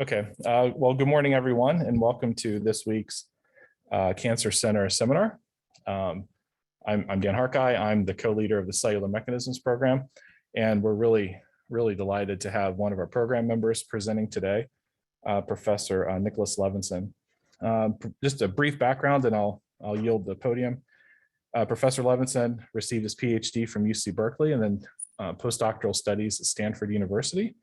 Okay, well, good morning, everyone, and welcome to this week's Cancer Center seminar. I'm Dan Harkai. I'm the co-leader of the Cellular Mechanisms program, and we're really delighted to have one of our program members presenting today, Professor Nicholas Levinson. Just a brief background, and I'll yield the podium. Professor Levinson received his PhD from UC Berkeley and then postdoctoral studies at Stanford University,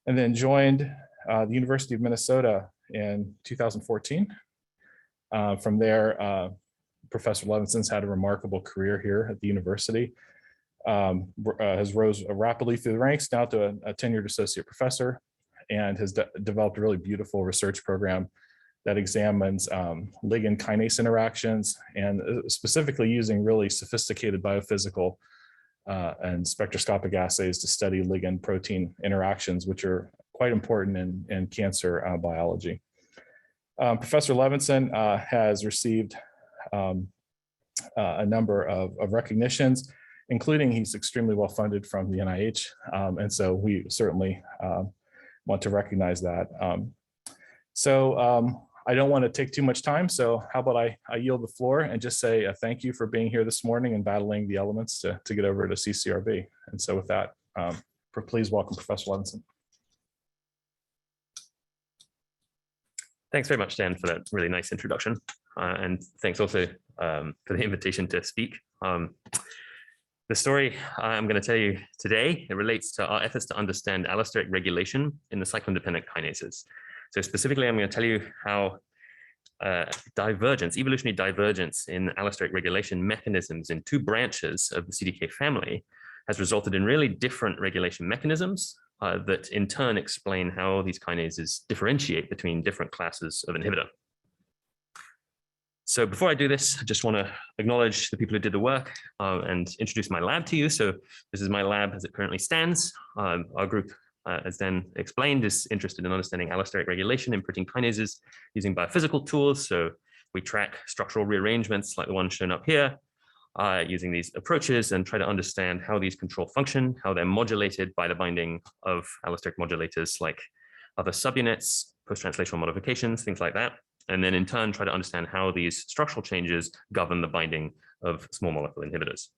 and then joined the University of Minnesota in 2014. From there, Professor Levinson's had a remarkable career here at the university, has rose rapidly through the ranks now to a tenured associate professor, and has developed a really beautiful research program that examines ligand kinase interactions, and specifically using really sophisticated biophysical and spectroscopic assays to study ligand protein interactions, which are quite important in cancer biology. Professor Levinson has received a number of recognitions, including he's extremely well funded from the NIH, and so we certainly want to recognize that. I don't want to take too much time, so how about I yield the floor and just say a thank you for being here this morning and battling the elements to get over to CCRB. And so with that, please welcome Professor Levinson. Thanks very much, Dan, for that really nice introduction. And thanks also for the invitation to speak. The story I'm going to tell you today, it relates to our efforts to understand allosteric regulation in the cyclin-dependent kinases. So specifically, I'm going to tell you how evolutionary divergence in allosteric regulation mechanisms in two branches of the CDK family has resulted in really different regulation mechanisms that in turn explain how these kinases differentiate between different classes of inhibitor. So before I do this, I just want to acknowledge the people who did the work and introduce my lab to you. So this is my lab as it currently stands. Our group, as Dan explained, is interested in understanding allosteric regulation in protein kinases using biophysical tools. So we track structural rearrangements like the one shown up here, using these approaches, and try to understand how these control function, how they're modulated by the binding of allosteric modulators like other subunits, post-translational modifications, things like that. And then in turn, try to understand how these structural changes govern the binding of small molecule inhibitors.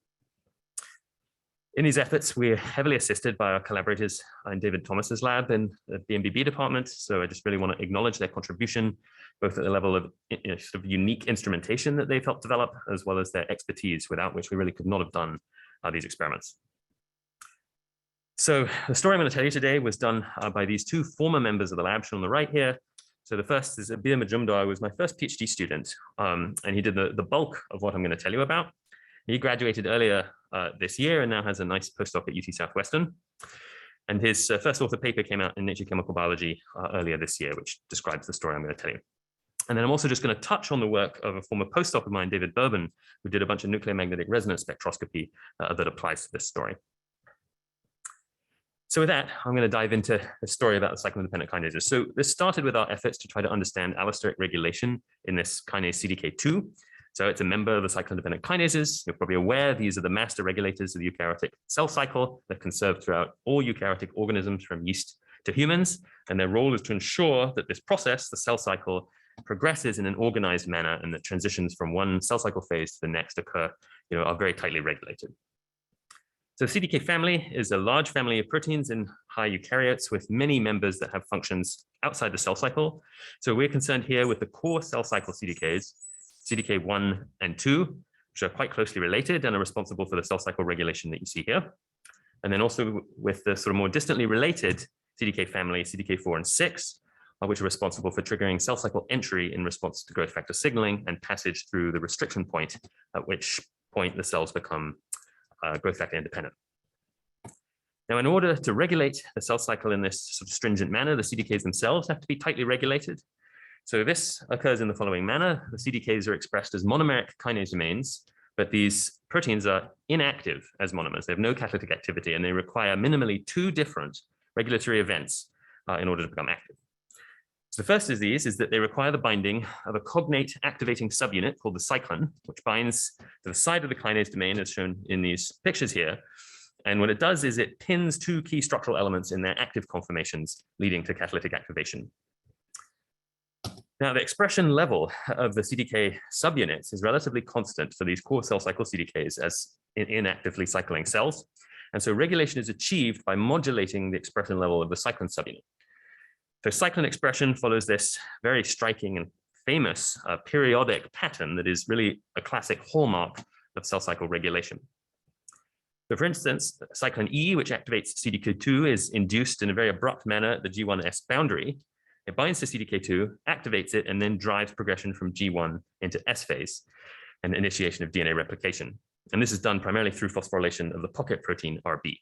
In these efforts, we're heavily assisted by our collaborators in David Thomas's lab in the BMBB department. So I just really want to acknowledge their contribution, both at the level of sort of unique instrumentation that they've helped develop, as well as their expertise, without which we really could not have done these experiments. So the story I'm going to tell you today was done by these two former members of the lab shown on the right here. So the first is Abemaciclib, who was my first PhD student, and he did the bulk of what I'm going to tell you about. He graduated earlier this year and now has a nice postdoc at UT Southwestern. And his first author paper came out in Nature Chemical Biology earlier this year, which describes the story I'm going to tell you. And then I'm also just going to touch on the work of a former postdoc of mine, David Bourbon, who did a bunch of nuclear magnetic resonance spectroscopy that applies to this story. So with that, I'm going to dive into the story about the cyclin-dependent kinases. So this started with our efforts to try to understand allosteric regulation in this kinase Cdk2. So it's a member of the cyclin-dependent kinases. You're probably aware these are the master regulators of the eukaryotic cell cycle that can serve throughout all eukaryotic organisms from yeast to humans. And their role is to ensure that this process, the cell cycle, progresses in an organized manner, and that transitions from one cell cycle phase to the next are very tightly regulated. So the CDK family is a large family of proteins in high eukaryotes with many members that have functions outside the cell cycle. So we're concerned here with the core cell cycle CDKs, Cdk1 and 2, which are quite closely related and are responsible for the cell cycle regulation that you see here. And then also with the sort of more distantly related CDK family, Cdk4 and 6, which are responsible for triggering cell cycle entry in response to growth factor signaling and passage through the restriction point, at which point the cells become growth factor independent. Now, in order to regulate the cell cycle in this sort of stringent manner, the CDKs themselves have to be tightly regulated. So this occurs in the following manner. The CDKs are expressed as monomeric kinase domains, but these proteins are inactive as monomers. They have no catalytic activity, and they require minimally two different regulatory events in order to become active. So the first of these is that they require the binding of a cognate activating subunit called the cyclin, which binds to the side of the kinase domain as shown in these pictures here. And what it does is it pins two key structural elements in their active conformations, leading to catalytic activation. Now, the expression level of the CDK subunits is relatively constant for these core cell cycle CDKs as in inactively cycling cells. And so regulation is achieved by modulating the expression level of the cyclin subunit. So cyclin expression follows this very striking and famous periodic pattern that is really a classic hallmark of cell cycle regulation. So for instance, cyclin E, which activates Cdk2, is induced in a very abrupt manner at the G1S boundary. It binds to Cdk2, activates it, and then drives progression from G1 into S phase and initiation of DNA replication. And this is done primarily through phosphorylation of the pocket protein RB.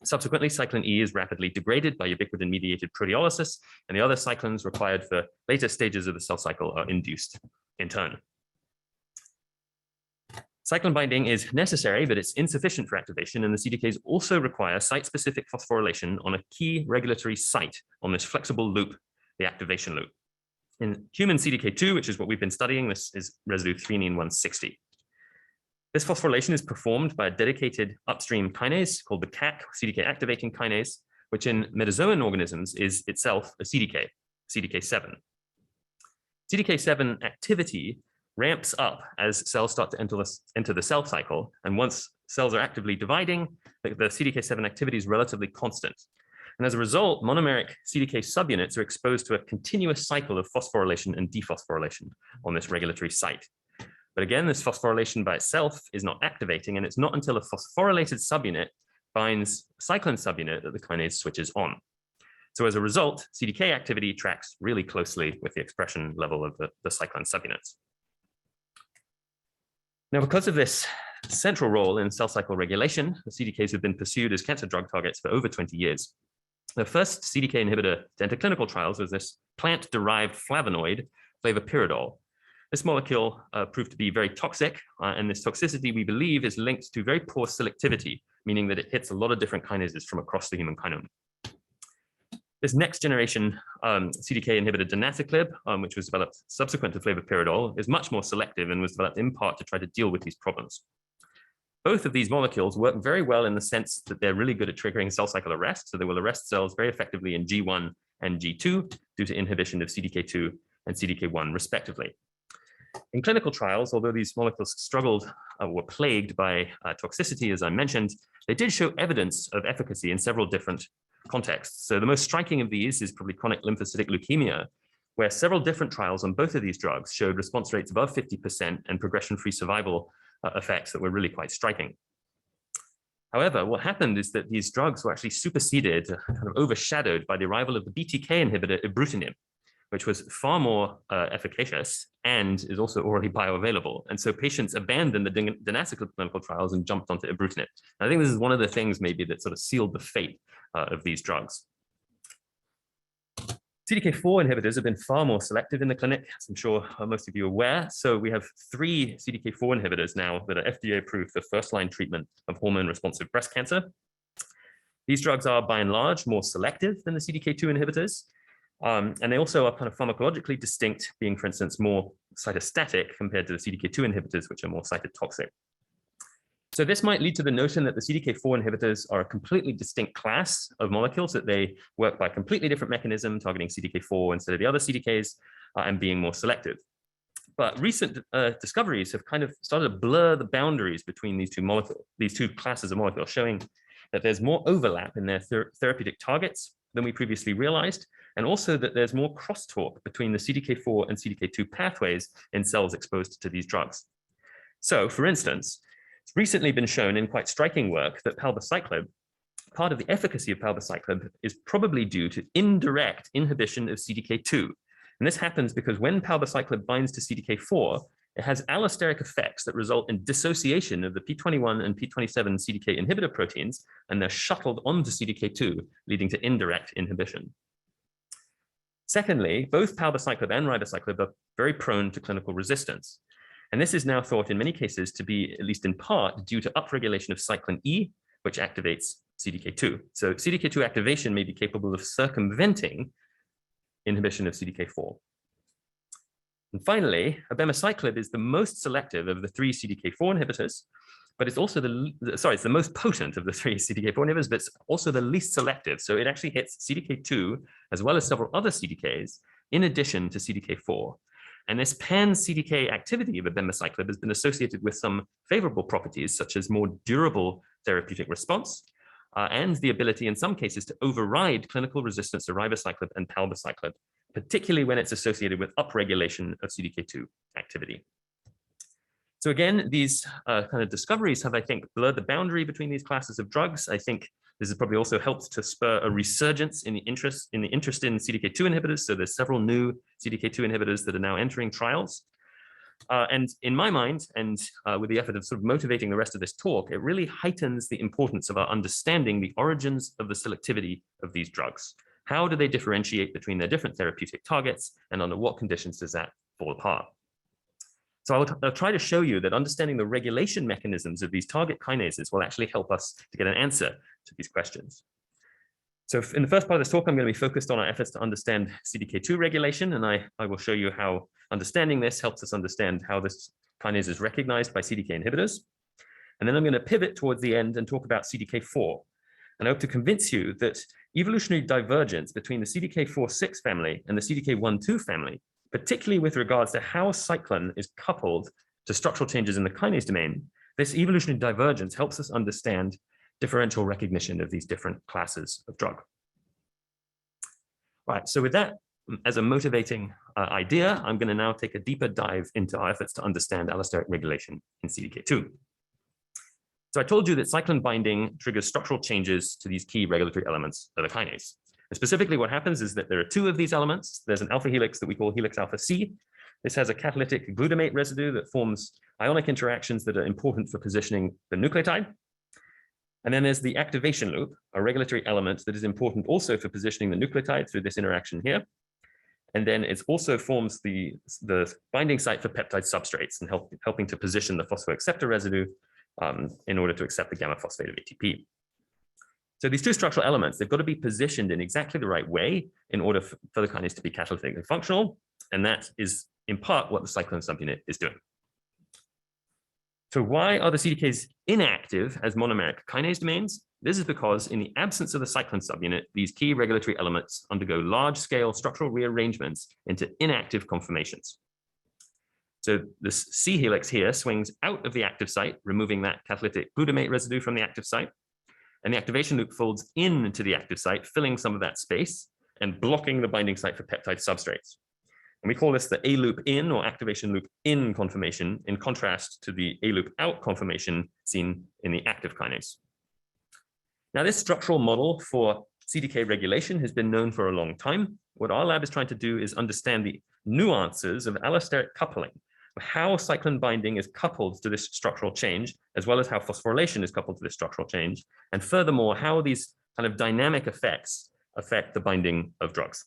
Subsequently, cyclin E is rapidly degraded by ubiquitin-mediated proteolysis, and the other cyclins required for later stages of the cell cycle are induced in turn. Cyclin binding is necessary, but it's insufficient for activation, and the CDKs also require site-specific phosphorylation on a key regulatory site on this flexible loop, the activation loop. In human CDK2, which is what we've been studying, this is residue threonine 160. This phosphorylation is performed by a dedicated upstream kinase called the CAC, CDK activating kinase, which in metazoan organisms is itself a CDK, CDK7. CDK7 activity ramps up as cells start to enter the cell cycle. And once cells are actively dividing, the CDK7 activity is relatively constant. And as a result, monomeric CDK subunits are exposed to a continuous cycle of phosphorylation and dephosphorylation on this regulatory site. But again, this phosphorylation by itself is not activating, and it's not until a phosphorylated subunit binds cyclin subunit that the kinase switches on. So as a result, CDK activity tracks really closely with the expression level of the cyclin subunits. Now, because of this central role in cell cycle regulation, the CDKs have been pursued as cancer drug targets for over 20 years. The first CDK inhibitor to enter clinical trials was this plant-derived flavonoid, flavopiridol. This molecule proved to be very toxic, and this toxicity, we believe, is linked to very poor selectivity, meaning that it hits a lot of different kinases from across the human kinome. This next generation CDK inhibitor, Abemaciclib, which was developed subsequent to flavopiridol, is much more selective and was developed in part to try to deal with these problems. Both of these molecules work very well in the sense that they're really good at triggering cell cycle arrest, so they will arrest cells very effectively in G1 and G2 due to inhibition of Cdk2 and Cdk1 respectively. In clinical trials, although these molecules struggled or were plagued by toxicity, as I mentioned, they did show evidence of efficacy in several different contexts. So the most striking of these is probably chronic lymphocytic leukemia, where several different trials on both of these drugs showed response rates above 50% and progression-free survival effects that were really quite striking. However, what happened is that these drugs were actually superseded, kind of overshadowed by the arrival of the BTK inhibitor ibrutinib, which was far more efficacious and is also orally bioavailable. And so patients abandoned the Abemaciclib clinical trials and jumped onto ibrutinib. And I think this is one of the things maybe that sort of sealed the fate of these drugs. CDK4 inhibitors have been far more selective in the clinic, as I'm sure most of you are aware. So we have 3 CDK4 inhibitors now that are FDA approved for first-line treatment of hormone-responsive breast cancer. These drugs are, by and large, more selective than the CDK2 inhibitors. And they also are kind of pharmacologically distinct, being, for instance, more cytostatic compared to the CDK2 inhibitors, which are more cytotoxic. So this might lead to the notion that the CDK4 inhibitors are a completely distinct class of molecules, that they work by a completely different mechanism, targeting CDK4 instead of the other CDKs, and being more selective. But recent discoveries have kind of started to blur the boundaries between these two classes of molecules, showing that there's more overlap in their therapeutic targets than we previously realized, and also that there's more crosstalk between the CDK4 and CDK2 pathways in cells exposed to these drugs. So, for instance, it's recently been shown in quite striking work that palbociclib, part of the efficacy of palbociclib is probably due to indirect inhibition of CDK2. And this happens because when palbociclib binds to CDK4, it has allosteric effects that result in dissociation of the P21 and P27 CDK inhibitor proteins, and they're shuttled onto CDK2, leading to indirect inhibition. Secondly, both palbociclib and ribociclib are very prone to clinical resistance. And this is now thought in many cases to be, at least in part, due to upregulation of cyclin E, which activates CDK2. So CDK2 activation may be capable of circumventing inhibition of CDK4. And finally, abemaciclib is the most selective of the 3 CDK4 inhibitors, but it's also it's the most potent of the 3 CDK4 inhibitors, but it's also the least selective. So it actually hits CDK2 as well as several other CDKs in addition to CDK4. And this pan-CDK activity of Abemaciclib has been associated with some favorable properties, such as more durable therapeutic response, and the ability in some cases to override clinical resistance to ribociclib and palbociclib, particularly when it's associated with upregulation of CDK2 activity. So again, these kind of discoveries have, I think, blurred the boundary between these classes of drugs. I think this has probably also helped to spur a resurgence in the interest in CDK2 inhibitors. So there's several new CDK2 inhibitors that are now entering trials. And in my mind, and with the effort of sort of motivating the rest of this talk, it really heightens the importance of our understanding the origins of the selectivity of these drugs. How do they differentiate between their different therapeutic targets, and under what conditions does that fall apart? So I'll try to show you that understanding the regulation mechanisms of these target kinases will actually help us to get an answer to these questions. So in the first part of this talk, I'm going to be focused on our efforts to understand CDK2 regulation, and I will show you how understanding this helps us understand how this kinase is recognized by CDK inhibitors. And then I'm going to pivot towards the end and talk about CDK4. And I hope to convince you that evolutionary divergence between the CDK4/6 family and the CDK1/2 family, particularly with regards to how cyclin is coupled to structural changes in the kinase domain, this evolutionary divergence helps us understand differential recognition of these different classes of drug. All right, so with that as a motivating idea, I'm going to now take a deeper dive into our efforts to understand allosteric regulation in CDK2. So I told you that cyclin binding triggers structural changes to these key regulatory elements of the kinase. And specifically, what happens is that there are 2 of these elements. There's an alpha helix that we call helix alpha C. This has a catalytic glutamate residue that forms ionic interactions that are important for positioning the nucleotide. And then there's the activation loop, a regulatory element that is important also for positioning the nucleotide through this interaction here. And then it also forms the binding site for peptide substrates and helping to position the phosphoacceptor residue in order to accept the gamma phosphate of ATP. So these 2 structural elements, they've got to be positioned in exactly the right way in order for the kinase to be catalytically functional. And that is in part what the cyclin subunit is doing. So why are the CDKs inactive as monomeric kinase domains? This is because in the absence of the cyclin subunit, these key regulatory elements undergo large-scale structural rearrangements into inactive conformations. So this C helix here swings out of the active site, removing that catalytic glutamate residue from the active site. And the activation loop folds into the active site, filling some of that space and blocking the binding site for peptide substrates. And we call this the A loop in or activation loop in conformation, in contrast to the A loop out conformation seen in the active kinase. Now, this structural model for CDK regulation has been known for a long time. What our lab is trying to do is understand the nuances of allosteric coupling, how cyclin binding is coupled to this structural change, as well as how phosphorylation is coupled to this structural change, and furthermore, how these kind of dynamic effects affect the binding of drugs.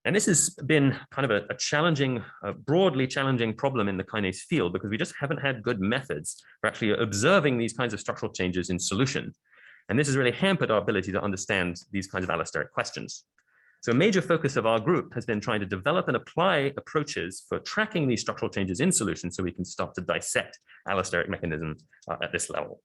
And this has been kind of a challenging, broadly challenging problem in the kinase field, because we just haven't had good methods for actually observing these kinds of structural changes in solution. And this has really hampered our ability to understand these kinds of allosteric questions. So a major focus of our group has been trying to develop and apply approaches for tracking these structural changes in solution so we can start to dissect allosteric mechanisms at this level.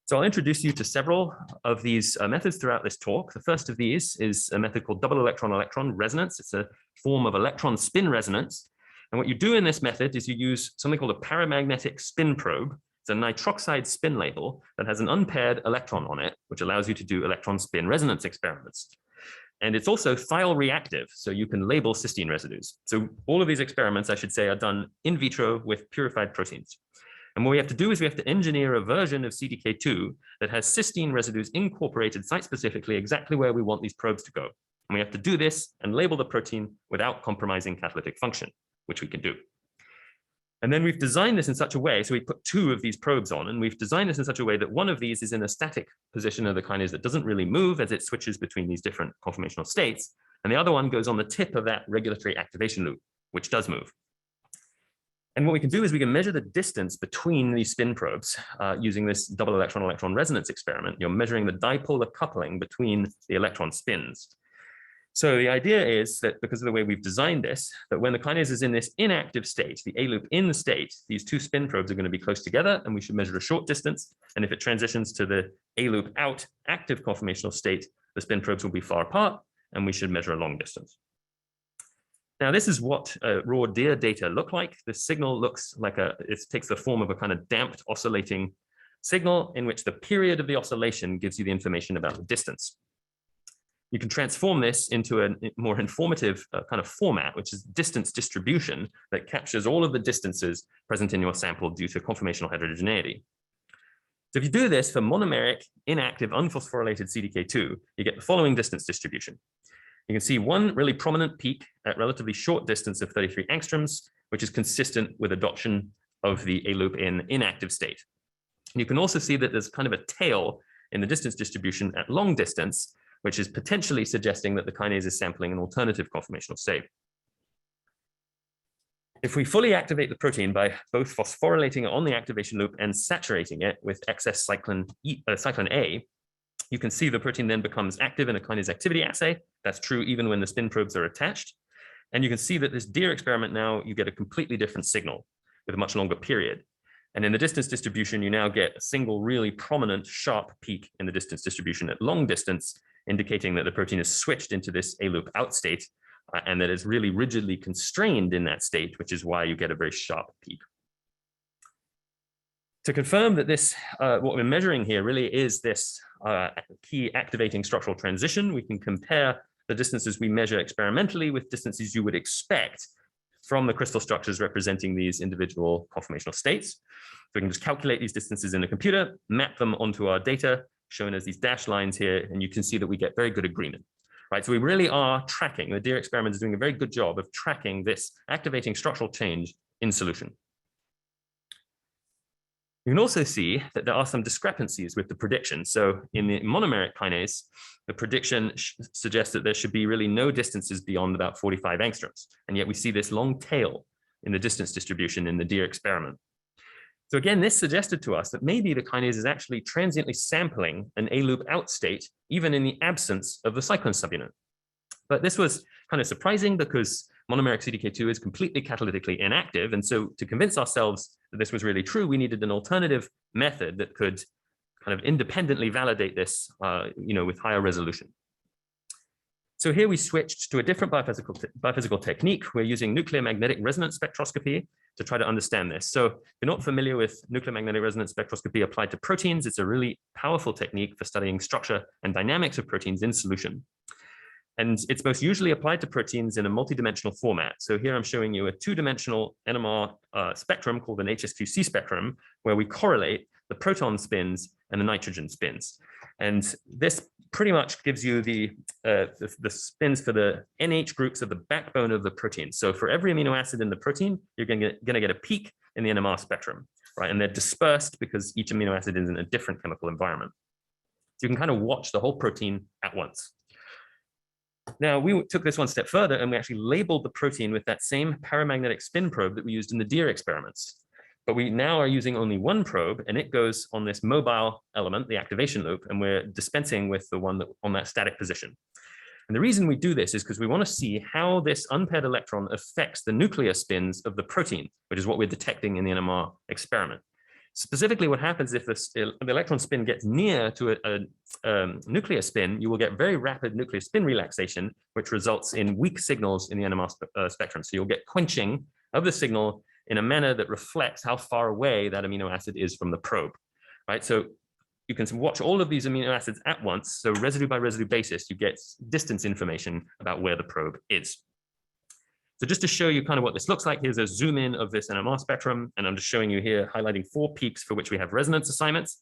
So I'll introduce you to several of these methods throughout this talk. The first of these is a method called double electron-electron resonance. It's a form of electron spin resonance. And what you do in this method is you use something called a paramagnetic spin probe. It's a nitroxide spin label that has an unpaired electron on it, which allows you to do electron spin resonance experiments. And it's also thiol reactive, so you can label cysteine residues. So all of these experiments, I should say, are done in vitro with purified proteins. And what we have to do is we have to engineer a version of CDK2 that has cysteine residues incorporated site-specifically exactly where we want these probes to go. And we have to do this and label the protein without compromising catalytic function, which we can do. And then we've designed this in such a way, so we put 2 of these probes on, and we've designed this in such a way that one of these is in a static position of the kinase that doesn't really move as it switches between these different conformational states, and the other one goes on the tip of that regulatory activation loop, which does move. And what we can do is we can measure the distance between these spin probes using this double electron-electron resonance experiment. You're measuring the dipolar coupling between the electron spins. So the idea is that because of the way we've designed this, that when the kinase is in this inactive state, the A loop in state, these two spin probes are going to be close together, and we should measure a short distance. And if it transitions to the A loop out active conformational state, the spin probes will be far apart, and we should measure a long distance. Now, this is what raw DEER data look like. The signal looks like it takes the form of a kind of damped oscillating signal in which the period of the oscillation gives you the information about the distance. You can transform this into a more informative kind of format, which is distance distribution that captures all of the distances present in your sample due to conformational heterogeneity. So if you do this for monomeric, inactive, unphosphorylated CDK2, you get the following distance distribution. You can see one really prominent peak at relatively short distance of 33 angstroms, which is consistent with adoption of the A loop in inactive state. And you can also see that there's kind of a tail in the distance distribution at long distance, which is potentially suggesting that the kinase is sampling an alternative conformational state. If we fully activate the protein by both phosphorylating it on the activation loop and saturating it with excess cyclin A, you can see the protein then becomes active in a kinase activity assay. That's true even when the spin probes are attached. And you can see that this DEER experiment now, you get a completely different signal with a much longer period. And in the distance distribution, you now get a single really prominent sharp peak in the distance distribution at long distance, indicating that the protein is switched into this A loop out state and that it's really rigidly constrained in that state, which is why you get a very sharp peak. To confirm that this, what we're measuring here really is this key activating structural transition, we can compare the distances we measure experimentally with distances you would expect from the crystal structures representing these individual conformational states. So we can just calculate these distances in a computer, map them onto our data, shown as these dashed lines here, and you can see that we get very good agreement, right? So we really are tracking, the DEER experiment is doing a very good job of tracking this activating structural change in solution. You can also see that there are some discrepancies with the prediction. So in the monomeric kinase, the prediction suggests that there should be really no distances beyond about 45 angstroms. And yet we see this long tail in the distance distribution in the DEER experiment. So again, this suggested to us that maybe the kinase is actually transiently sampling an A loop out state, even in the absence of the cyclin subunit. But this was kind of surprising because monomeric CDK2 is completely catalytically inactive. And so to convince ourselves that this was really true, we needed an alternative method that could kind of independently validate this with higher resolution. So here we switched to a different biophysical technique. We're using nuclear magnetic resonance spectroscopy to try to understand this. So if you're not familiar with nuclear magnetic resonance spectroscopy applied to proteins, it's a really powerful technique for studying structure and dynamics of proteins in solution. And it's most usually applied to proteins in a multidimensional format. So here I'm showing you a two-dimensional NMR spectrum called an HSQC spectrum, where we correlate the proton spins and the nitrogen spins. And this pretty much gives you the spins for the NH groups of the backbone of the protein. So for every amino acid in the protein, you're going to get a peak in the NMR spectrum, right? And they're dispersed because each amino acid is in a different chemical environment. So you can kind of watch the whole protein at once. Now, we took this one step further and we actually labeled the protein with that same paramagnetic spin probe that we used in the DEER experiments. But we now are using only one probe and it goes on this mobile element, the activation loop, and we're dispensing with the one on that static position. And the reason we do this is because we want to see how this unpaired electron affects the nuclear spins of the protein, which is what we're detecting in the NMR experiment. Specifically, what happens if the electron spin gets near to a nuclear spin, you will get very rapid nuclear spin relaxation, which results in weak signals in the NMR spectrum. So you'll get quenching of the signal in a manner that reflects how far away that amino acid is from the probe, right? So you can watch all of these amino acids at once. So residue by residue basis, you get distance information about where the probe is. So just to show you kind of what this looks like, here's a zoom in of this NMR spectrum. And I'm just showing you here, highlighting 4 peaks for which we have resonance assignments.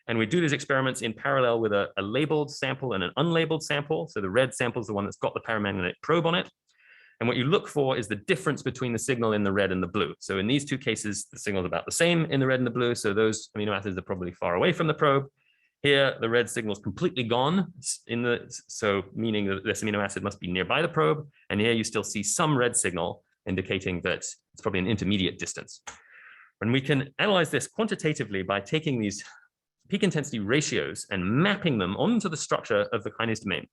And we do these experiments in parallel with a labeled sample and an unlabeled sample. So the red sample is the one that's got the paramagnetic probe on it. And what you look for is the difference between the signal in the red and the blue. So in these 2 cases, the signal is about the same in the red and the blue. So those amino acids are probably far away from the probe. Here, the red signal is completely gone, so meaning that this amino acid must be nearby the probe. And here you still see some red signal indicating that it's probably an intermediate distance. And we can analyze this quantitatively by taking these peak intensity ratios and mapping them onto the structure of the kinase domain.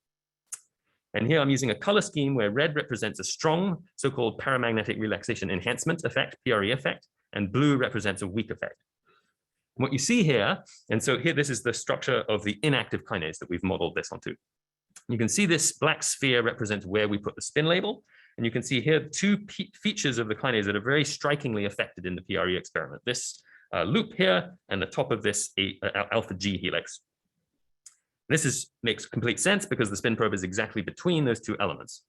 And here I'm using a color scheme where red represents a strong so-called paramagnetic relaxation enhancement effect, PRE effect, and blue represents a weak effect. What you see here, and so here this is the structure of the inactive kinase that we've modeled this onto. You can see this black sphere represents where we put the spin label. And you can see here two features of the kinase that are very strikingly affected in the PRE experiment. This loop here and the top of this alpha G helix. This makes complete sense because the spin probe is exactly between those two elements.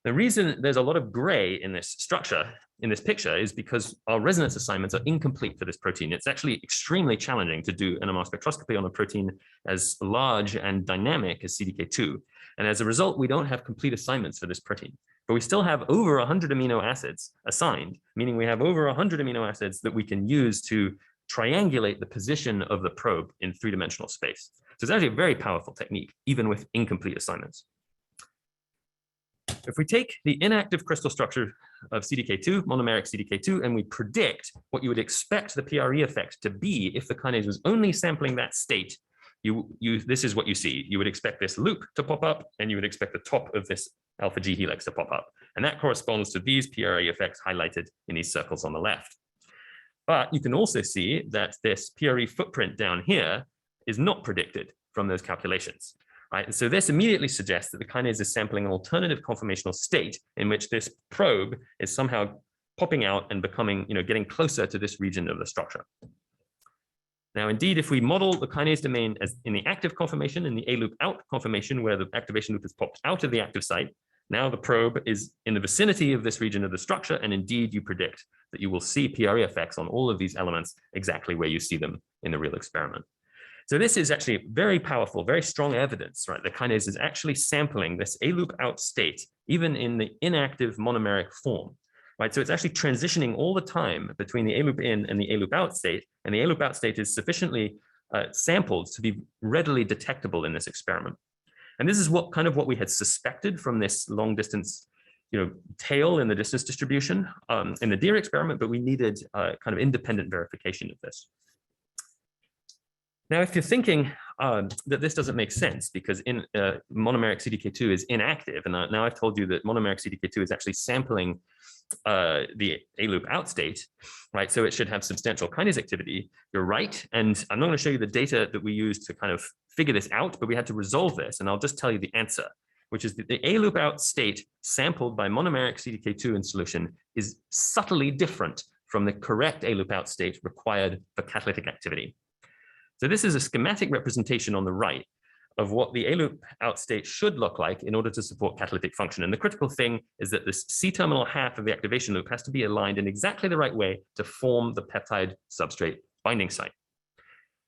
The reason there's a lot of gray in this structure, in this picture, is because our resonance assignments are incomplete for this protein. It's actually extremely challenging to do NMR spectroscopy on a protein as large and dynamic as CDK2. And as a result, we don't have complete assignments for this protein. But we still have over 100 amino acids assigned, meaning we have over 100 amino acids that we can use to triangulate the position of the probe in three-dimensional space. So it's actually a very powerful technique, even with incomplete assignments. If we take the inactive crystal structure of CDK2, monomeric CDK2, and we predict what you would expect the PRE effect to be if the kinase was only sampling that state, this is what you see. You would expect this loop to pop up, and you would expect the top of this alpha G helix to pop up. And that corresponds to these PRE effects highlighted in these circles on the left. But you can also see that this PRE footprint down here is not predicted from those calculations. Right? And so this immediately suggests that the kinase is sampling an alternative conformational state in which this probe is somehow popping out and becoming, getting closer to this region of the structure. Now, indeed, if we model the kinase domain as in the active conformation, in the A loop out conformation, where the activation loop has popped out of the active site, now the probe is in the vicinity of this region of the structure, and indeed you predict that you will see PRE effects on all of these elements exactly where you see them in the real experiment. So this is actually very powerful, very strong evidence, right? The kinase is actually sampling this A loop out state, even in the inactive monomeric form, right? So it's actually transitioning all the time between the A loop in and the A loop out state, and the A loop out state is sufficiently sampled to be readily detectable in this experiment. And this is what we had suspected from this long distance, tail in the distance distribution in the deer experiment, but we needed kind of independent verification of this. Now, if you're thinking that this doesn't make sense because monomeric CDK2 is inactive, and now I've told you that monomeric CDK2 is actually sampling the A loop out state, right? So it should have substantial kinase activity. You're right, and I'm not going to show you the data that we used to kind of figure this out, but we had to resolve this, and I'll just tell you the answer, which is that the A loop out state sampled by monomeric CDK2 in solution is subtly different from the correct A loop out state required for catalytic activity. So this is a schematic representation on the right of what the A loop out state should look like in order to support catalytic function. And the critical thing is that this C-terminal half of the activation loop has to be aligned in exactly the right way to form the peptide substrate binding site.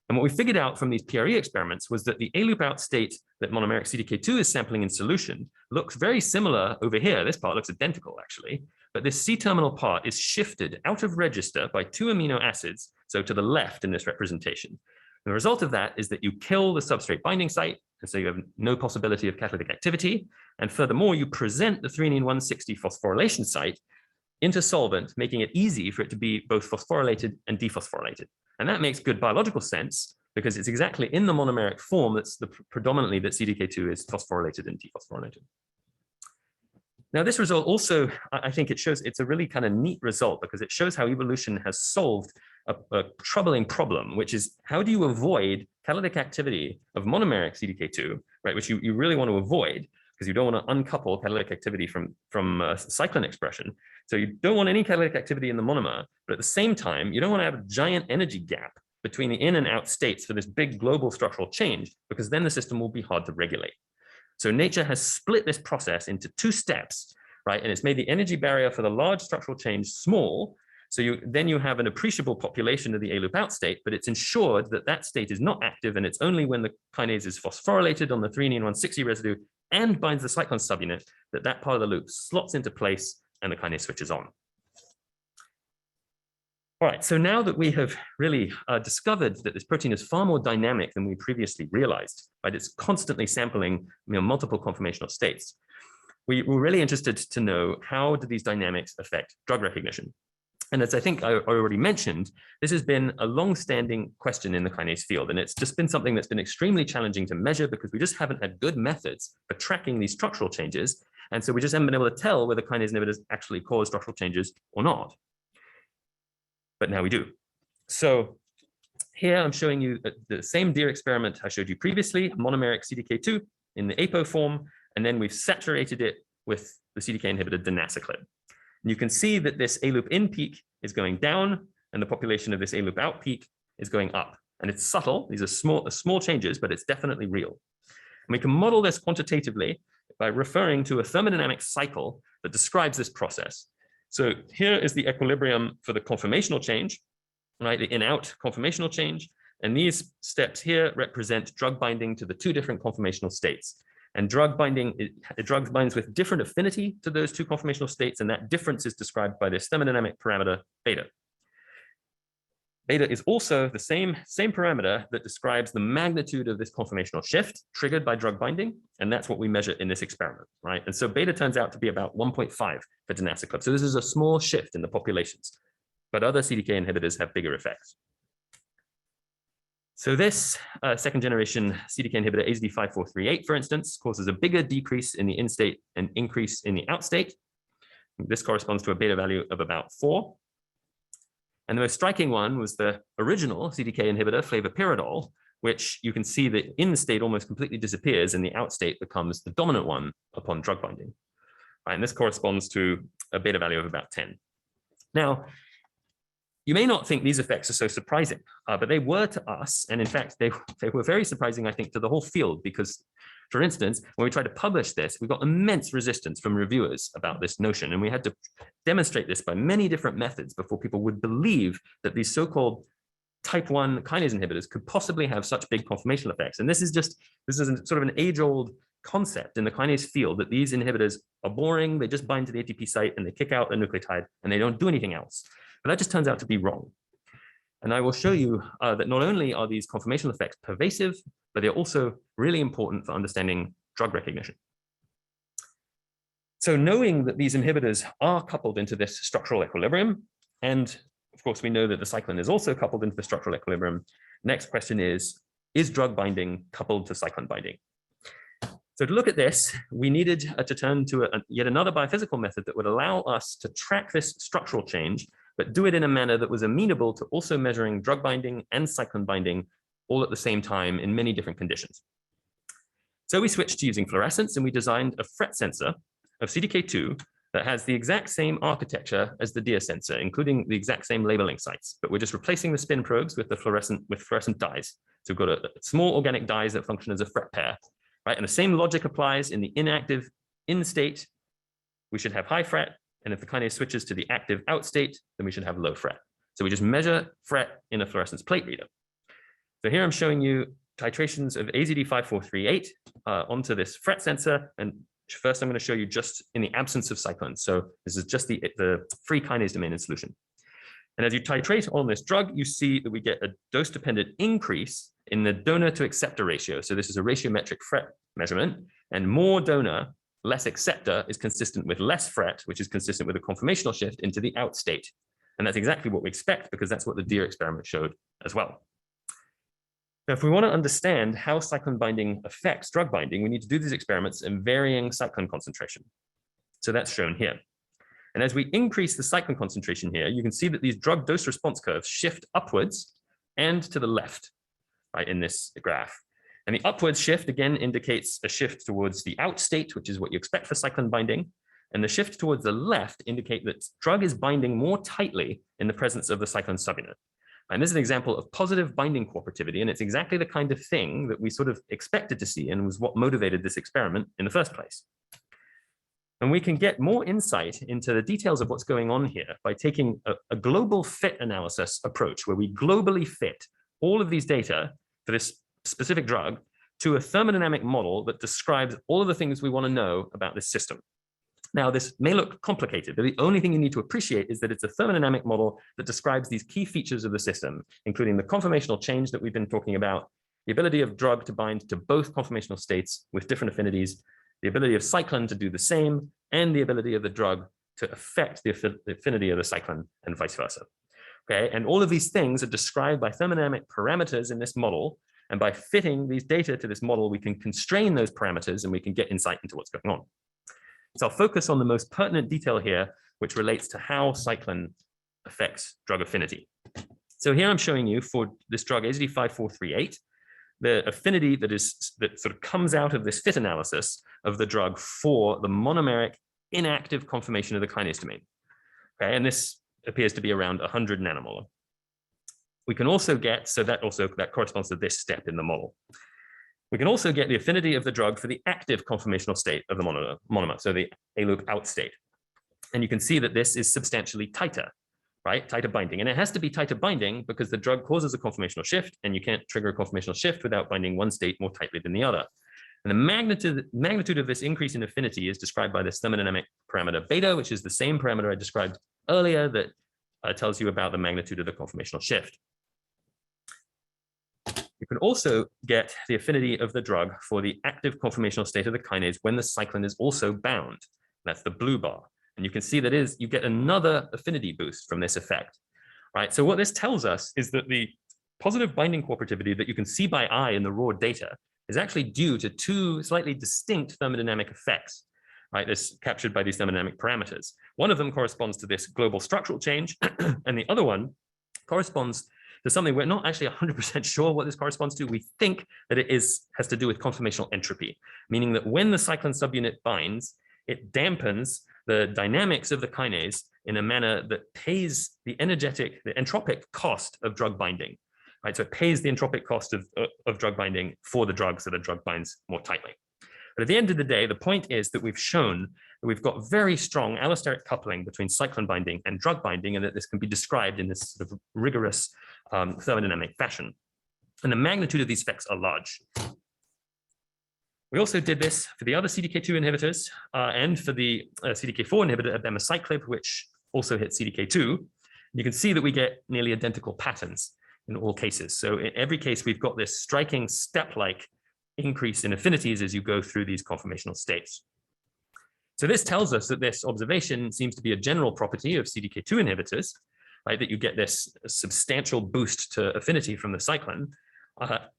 And what we figured out from these PRE experiments was that the A loop out state that monomeric CDK2 is sampling in solution looks very similar over here. This part looks identical, actually. But this C-terminal part is shifted out of register by 2 amino acids, so to the left in this representation. The result of that is that you kill the substrate binding site, and so you have no possibility of catalytic activity. And furthermore, you present the threonine 160 phosphorylation site into solvent, making it easy for it to be both phosphorylated and dephosphorylated. And that makes good biological sense because it's exactly in the monomeric form that's predominantly that CDK2 is phosphorylated and dephosphorylated. Now, this result also, I think it shows, it's a really kind of neat result because it shows how evolution has solved a troubling problem, which is how do you avoid catalytic activity of monomeric CDK2, right, which you really want to avoid because you don't want to uncouple catalytic activity from cyclin expression. So you don't want any catalytic activity in the monomer, but at the same time, you don't want to have a giant energy gap between the in and out states for this big global structural change, because then the system will be hard to regulate. So nature has split this process into 2 steps, right? And it's made the energy barrier for the large structural change small. So then you have an appreciable population of the A loop out state, but it's ensured that that state is not active, and it's only when the kinase is phosphorylated on the threonine 160 residue and binds the cyclin subunit that that part of the loop slots into place and the kinase switches on. All right, so now that we have really discovered that this protein is far more dynamic than we previously realized, right? It's constantly sampling multiple conformational states. We were really interested to know how do these dynamics affect drug recognition. And as I think I already mentioned, this has been a long-standing question in the kinase field, and it's just been something that's been extremely challenging to measure because we just haven't had good methods for tracking these structural changes. And so we just haven't been able to tell whether kinase inhibitors actually cause structural changes or not. But now we do. So here I'm showing you the same deer experiment I showed you previously, monomeric Cdk2 in the APO form, and then we've saturated it with the CDK inhibitor Abemaciclib. And you can see that this A loop in peak is going down, and the population of this A loop out peak is going up. And it's subtle. These are small changes, but it's definitely real. And we can model this quantitatively by referring to a thermodynamic cycle that describes this process. So here is the equilibrium for the conformational change, right? The in-out conformational change. And these steps here represent drug binding to the two different conformational states. And drug binds with different affinity to those two conformational states, and that difference is described by this thermodynamic parameter beta. Beta is also the same parameter that describes the magnitude of this conformational shift triggered by drug binding, and that's what we measure in this experiment, right? And so beta turns out to be about 1.5 for Abemaciclib. So this is a small shift in the populations, but other CDK inhibitors have bigger effects. So this second generation CDK inhibitor AZD5438, for instance, causes a bigger decrease in the in state and increase in the out state. This corresponds to a beta value of about 4. And the most striking one was the original CDK inhibitor, flavopiridol, which you can see the in state almost completely disappears and the out state becomes the dominant one upon drug binding. Right, and this corresponds to a beta value of about 10. Now, you may not think these effects are so surprising, but they were to us. And in fact, they were very surprising, I think, to the whole field, because, for instance, when we tried to publish this, we got immense resistance from reviewers about this notion. And we had to demonstrate this by many different methods before people would believe that these so-called type 1 kinase inhibitors could possibly have such big conformational effects. And this is sort of an age-old concept in the kinase field, that these inhibitors are boring. They just bind to the ATP site and they kick out a nucleotide and they don't do anything else. But that just turns out to be wrong. And I will show you that not only are these conformational effects pervasive, but they're also really important for understanding drug recognition. So knowing that these inhibitors are coupled into this structural equilibrium, and of course we know that the cyclin is also coupled into the structural equilibrium, next question is drug binding coupled to cyclin binding? So to look at this, we needed to turn to yet another biophysical method that would allow us to track this structural change, but do it in a manner that was amenable to also measuring drug binding and cyclin binding all at the same time in many different conditions. So we switched to using fluorescence, and we designed a FRET sensor of Cdk2 that has the exact same architecture as the DIA sensor, including the exact same labeling sites, but we're just replacing the spin probes with fluorescent dyes. So we've got a small organic dyes that function as a FRET pair, right? And the same logic applies in the inactive in state. We should have high FRET, and if the kinase switches to the active out state, then we should have low FRET. So we just measure FRET in a fluorescence plate reader. So here I'm showing you titrations of AZD5438 onto this FRET sensor. And first I'm going to show you just in the absence of cyclins. So this is just the free kinase domain in solution. And as you titrate on this drug, you see that we get a dose-dependent increase in the donor to acceptor ratio. So this is a ratiometric FRET measurement, and more donor, less acceptor is consistent with less FRET, which is consistent with a conformational shift into the out state. And that's exactly what we expect, because that's what the deer experiment showed as well. Now, if we want to understand how cyclin binding affects drug binding, we need to do these experiments in varying cyclin concentration. So that's shown here. And as we increase the cyclin concentration here, you can see that these drug dose response curves shift upwards and to the left, right, in this graph. And the upwards shift, again, indicates a shift towards the out state, which is what you expect for cyclin binding. And the shift towards the left indicate that drug is binding more tightly in the presence of the cyclin subunit. And this is an example of positive binding cooperativity, and it's exactly the kind of thing that we sort of expected to see and was what motivated this experiment in the first place. And we can get more insight into the details of what's going on here by taking a global fit analysis approach, where we globally fit all of these data for this specific drug to a thermodynamic model that describes all of the things we want to know about this system. Now, this may look complicated, but the only thing you need to appreciate is that it's a thermodynamic model that describes these key features of the system, including the conformational change that we've been talking about, the ability of drug to bind to both conformational states with different affinities, the ability of cyclin to do the same, and the ability of the drug to affect the affinity of the cyclin and vice versa. Okay, and all of these things are described by thermodynamic parameters in this model. And by fitting these data to this model, we can constrain those parameters and we can get insight into what's going on. So I'll focus on the most pertinent detail here, which relates to how cyclin affects drug affinity. So here I'm showing you for this drug AZD5438, the affinity that sort of comes out of this fit analysis of the drug for the monomeric inactive conformation of the kinase domain. Okay, and this appears to be around 100 nanomolar. We can also get, so that corresponds to this step in the model. We can also get the affinity of the drug for the active conformational state of the monomer, so the A-loop out state. And you can see that this is substantially tighter, right? Tighter binding. And it has to be tighter binding because the drug causes a conformational shift, and you can't trigger a conformational shift without binding one state more tightly than the other. And the magnitude of this increase in affinity is described by this thermodynamic parameter beta, which is the same parameter I described earlier that tells you about the magnitude of the conformational shift. You can also get the affinity of the drug for the active conformational state of the kinase when the cyclin is also bound. That's the blue bar. And you can see that you get another affinity boost from this effect. Right? So what this tells us is that the positive binding cooperativity that you can see by eye in the raw data is actually due to two slightly distinct thermodynamic effects, right? This captured by these thermodynamic parameters. One of them corresponds to this global structural change, and the other one corresponds to something we're not actually 100% sure what this corresponds to. We think that it has to do with conformational entropy, meaning that when the cyclin subunit binds, it dampens the dynamics of the kinase in a manner that pays the entropic cost of drug binding. Right? So it pays the entropic cost of drug binding for the drug so the drug binds more tightly. But at the end of the day, the point is that we've shown that we've got very strong allosteric coupling between cyclin binding and drug binding, and that this can be described in this sort of rigorous thermodynamic fashion. And the magnitude of these effects are large. We also did this for the other CDK2 inhibitors and for the CDK4 inhibitor, Abemaciclib, which also hits CDK2. You can see that we get nearly identical patterns in all cases. So in every case, we've got this striking step-like increase in affinities as you go through these conformational states. So this tells us that this observation seems to be a general property of CDK2 inhibitors, right? That you get this substantial boost to affinity from the cyclin.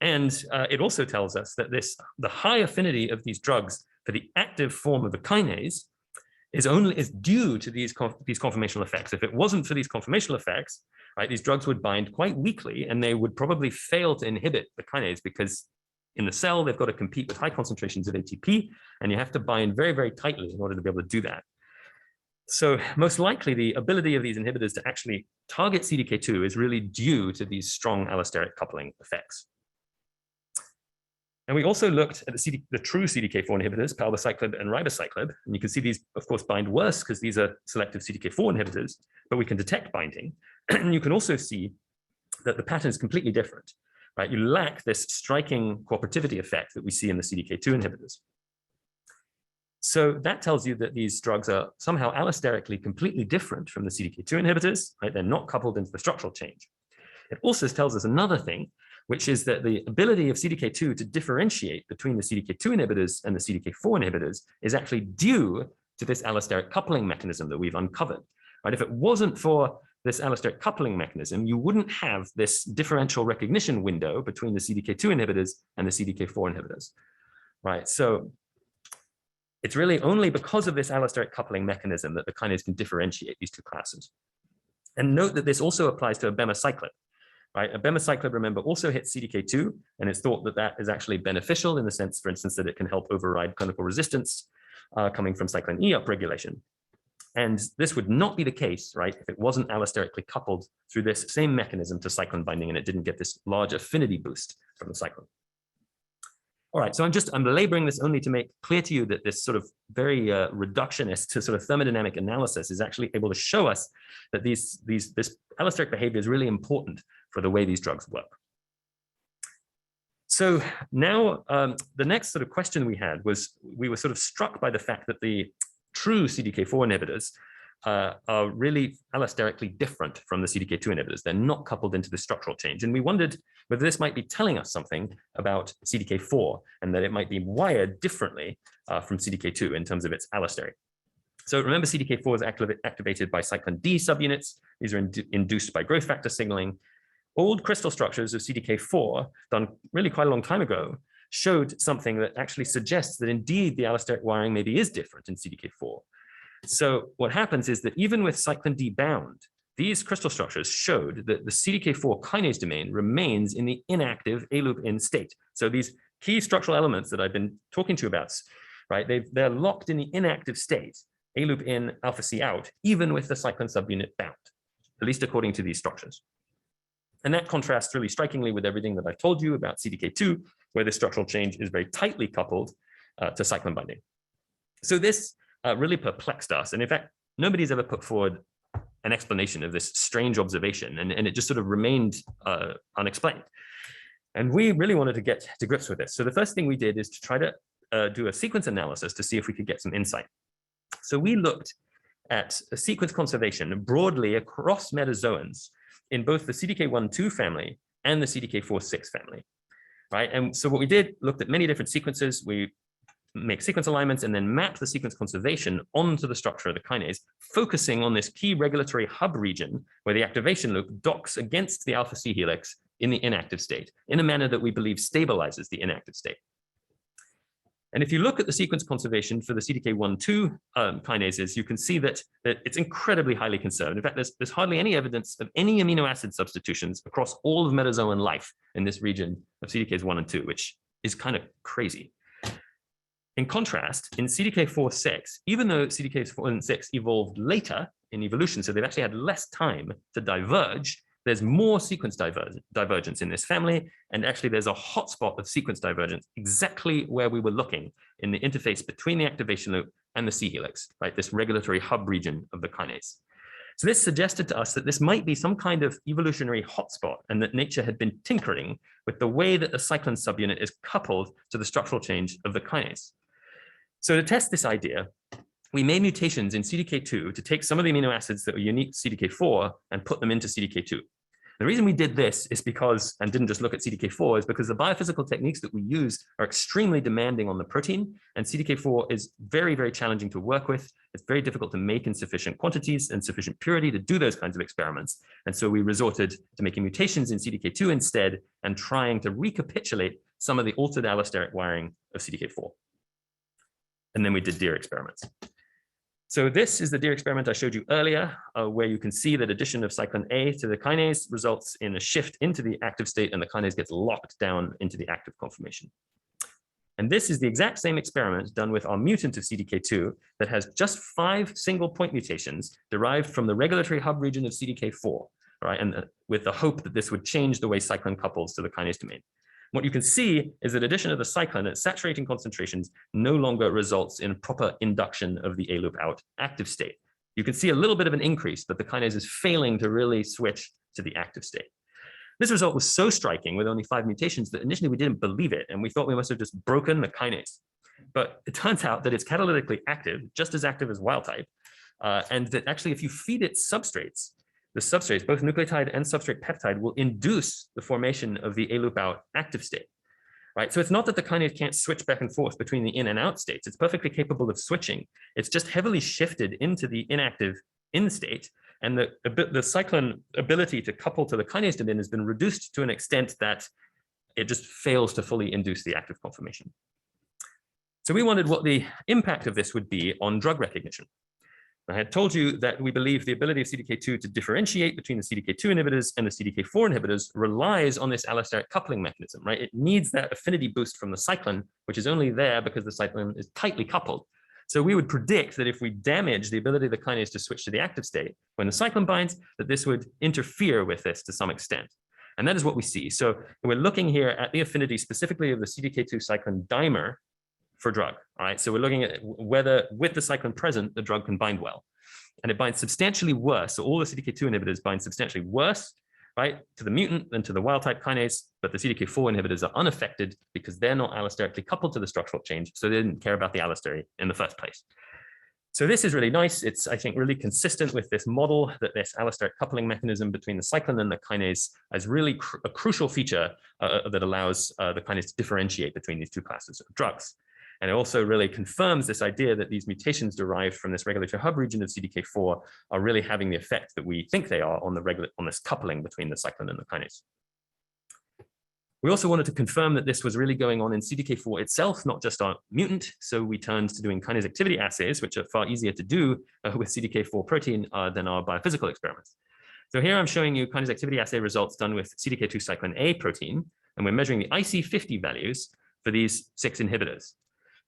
And it also tells us that the high affinity of these drugs for the active form of the kinase is due to these conformational effects. If it wasn't for these conformational effects, right, these drugs would bind quite weakly, and they would probably fail to inhibit the kinase because in the cell, they've got to compete with high concentrations of ATP, and you have to bind very, very tightly in order to be able to do that. So most likely, the ability of these inhibitors to actually target CDK2 is really due to these strong allosteric coupling effects. And we also looked at the true CDK4 inhibitors, palbociclib and ribociclib. And you can see these, of course, bind worse because these are selective CDK4 inhibitors, but we can detect binding. And you can also see that the pattern is completely different. Right? You lack this striking cooperativity effect that we see in the CDK2 inhibitors. So that tells you that these drugs are somehow allosterically completely different from the CDK2 inhibitors. Right? They're not coupled into the structural change. It also tells us another thing, which is that the ability of CDK2 to differentiate between the CDK2 inhibitors and the CDK4 inhibitors is actually due to this allosteric coupling mechanism that we've uncovered. Right? If it wasn't for this allosteric coupling mechanism, you wouldn't have this differential recognition window between the CDK2 inhibitors and the CDK4 inhibitors, right? So it's really only because of this allosteric coupling mechanism that the kinase can differentiate these two classes. And note that this also applies to Abemaciclib, right? Abemaciclib, remember, also hits CDK2, and it's thought that that is actually beneficial in the sense, for instance, that it can help override clinical resistance coming from cyclin E upregulation. And this would not be the case, right, if it wasn't allosterically coupled through this same mechanism to cyclin binding and it didn't get this large affinity boost from the cyclin. All right, so I'm belaboring this only to make clear to you that this sort of very reductionist to sort of thermodynamic analysis is actually able to show us that this allosteric behavior is really important for the way these drugs work. So now the next sort of question we had was, we were sort of struck by the fact that the true CDK4 inhibitors are really allosterically different from the CDK2 inhibitors. They're not coupled into the structural change. And we wondered whether this might be telling us something about CDK4 and that it might be wired differently from CDK2 in terms of its allostery. So remember, CDK4 is activated by cyclin D subunits. These are induced by growth factor signaling. Old crystal structures of CDK4, done really quite a long time ago, showed something that actually suggests that indeed the allosteric wiring maybe is different in CDK4. So what happens is that even with cyclin D bound, these crystal structures showed that the CDK4 kinase domain remains in the inactive A loop in state. So these key structural elements that I've been talking to you about, right? They're locked in the inactive state, A loop in, alpha C out, even with the cyclin subunit bound, at least according to these structures. And that contrasts really strikingly with everything that I've told you about CDK2, where the structural change is very tightly coupled to cyclin binding. So this really perplexed us. And in fact, nobody's ever put forward an explanation of this strange observation, and it just sort of remained unexplained. And we really wanted to get to grips with this. So the first thing we did is to try to do a sequence analysis to see if we could get some insight. So we looked at a sequence conservation broadly across metazoans in both the CDK1-2 family and the CDK4-6 family, right? And so what we did, looked at many different sequences. We make sequence alignments and then map the sequence conservation onto the structure of the kinase, focusing on this key regulatory hub region where the activation loop docks against the alpha C helix in the inactive state in a manner that we believe stabilizes the inactive state. And if you look at the sequence conservation for the CDK1-2 kinases, you can see that it's incredibly highly conserved. In fact, there's hardly any evidence of any amino acid substitutions across all of metazoan life in this region of CDKs 1 and 2, which is kind of crazy. In contrast, in CDK4-6, even though CDK4 and 6 evolved later in evolution, so they've actually had less time to diverge, there's more sequence divergence in this family, and actually there's a hotspot of sequence divergence exactly where we were looking in the interface between the activation loop and the C helix, right? This regulatory hub region of the kinase. So this suggested to us that this might be some kind of evolutionary hotspot, and that nature had been tinkering with the way that the cyclin subunit is coupled to the structural change of the kinase. So to test this idea, we made mutations in CDK2 to take some of the amino acids that were unique to CDK4 and put them into CDK2. The reason we did this is because, and didn't just look at CDK4, is because the biophysical techniques that we use are extremely demanding on the protein, and CDK4 is very, very challenging to work with. It's very difficult to make in sufficient quantities and sufficient purity to do those kinds of experiments. And so we resorted to making mutations in CDK2 instead and trying to recapitulate some of the altered allosteric wiring of CDK4. And then we did deer experiments. So this is the deer experiment I showed you earlier, where you can see that addition of cyclin A to the kinase results in a shift into the active state, and the kinase gets locked down into the active conformation. And this is the exact same experiment done with our mutant of CDK2 that has just 5 single point mutations derived from the regulatory hub region of CDK4, right? And with the hope that this would change the way cyclin couples to the kinase domain. What you can see is that addition of the cyclin at saturating concentrations no longer results in proper induction of the A loop out active state. You can see a little bit of an increase, but the kinase is failing to really switch to the active state. This result was so striking with only 5 mutations that initially we didn't believe it, and we thought we must have just broken the kinase. But it turns out that it's catalytically active, just as active as wild type, and that actually if you feed it substrates, the substrates, both nucleotide and substrate peptide, will induce the formation of the A loop out active state, right? So it's not that the kinase can't switch back and forth between the in and out states. It's perfectly capable of switching. It's just heavily shifted into the inactive in state. And the cyclin ability to couple to the kinase domain has been reduced to an extent that it just fails to fully induce the active conformation. So we wondered what the impact of this would be on drug recognition. I had told you that we believe the ability of CDK2 to differentiate between the CDK2 inhibitors and the CDK4 inhibitors relies on this allosteric coupling mechanism, right? It needs that affinity boost from the cyclin, which is only there because the cyclin is tightly coupled. So we would predict that if we damage the ability of the kinase to switch to the active state when the cyclin binds, that this would interfere with this to some extent. And that is what we see. So we're looking here at the affinity specifically of the CDK2 cyclin dimer for drug, all right? So we're looking at whether with the cyclin present, the drug can bind well. And it binds substantially worse. So all the CDK2 inhibitors bind substantially worse, right, to the mutant than to the wild type kinase, but the CDK4 inhibitors are unaffected because they're not allosterically coupled to the structural change. So they didn't care about the allostery in the first place. So this is really nice. It's, I think, really consistent with this model that this allosteric coupling mechanism between the cyclin and the kinase is really a crucial feature that allows the kinase to differentiate between these two classes of drugs. And it also really confirms this idea that these mutations derived from this regulatory hub region of CDK4 are really having the effect that we think they are on on this coupling between the cyclin and the kinase. We also wanted to confirm that this was really going on in CDK4 itself, not just our mutant. So we turned to doing kinase activity assays, which are far easier to do with CDK4 protein than our biophysical experiments. So here I'm showing you kinase activity assay results done with CDK2 cyclin A protein, and we're measuring the IC50 values for these 6 inhibitors.